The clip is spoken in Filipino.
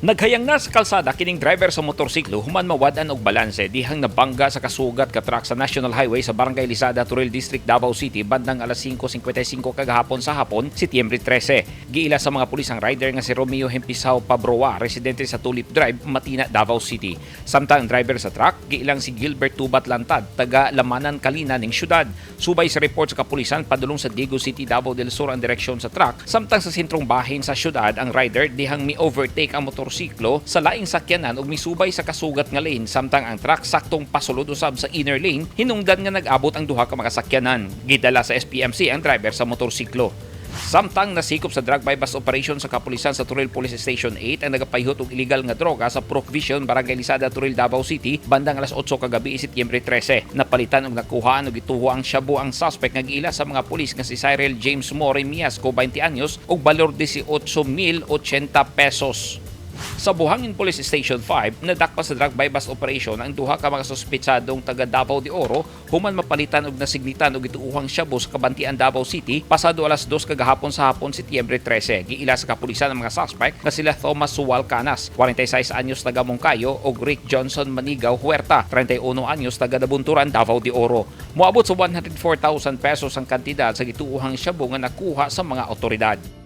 Naghayang na sa kalsada kining driver sa motorsiklo human mawad-an og balanse dihang nabangga sa kasugat ka truck sa National Highway sa Barangay Lisada, Turil District, Davao City bandang alas 5:55 kagahapon sa hapon, Setyembre 13. Giila sa mga pulis ang rider nga si Romeo Hempisao Pabroa, residente sa Tulip Drive, Matina, Davao City. Samtang ang driver sa truck giilang si Gilbert Tubat Lantad, taga Lamanan, Kalina ning syudad. Subay sa report sa kapulisan padulong sa Diego City, Davao del Sur ang direksyon sa truck. Samtang sa sentrong bahin sa syudad ang rider dihang mi-overtake ang motorsiklo sa laing sakyanan ug misubay sa kasugat nga lane, samtang ang truck saktong pasulod usab sa inner lane, hinungdan nga nag-abot ang duha ka mga sakyanan. Gidala sa SPMC ang driver sa motorsiklo. Samtang nasikop sa drug bypass operation sa kapulisan sa Turil Police Station 8 ang nagapahiyot og illegal nga droga sa Procvision, Barangay Lisada, Turil, Davao City bandang alas 8 kagabi, Setyembre 13. Napalitan og nakuhaan og gituho ang shabu ang suspect nga giila sa mga pulis nga si Cyril James More Miasco, 20 anyos, og balor 18,080 pesos. Sa Buhangin Police Station 5, nadakpa sa drug bypass operation ang duha ka mga suspetsadong taga Davao de Oro human mapalitan og nasignitan og gituuhang shabu sa Kabantian, Davao City pasado alas 2 kagahapon sa hapon, Setyembre 13. Giila sa kapulisan ang mga suspect nga sila Thomas Suwal Canas, 46 anyos taga Mongkayo, og Rick Johnson Manigaw Huerta, 31 anyos taga Dabunturan, Davao de Oro. Moabot sa 104,000 pesos ang kantidad sa gituuhang shabu nga nakuha sa mga otoridad.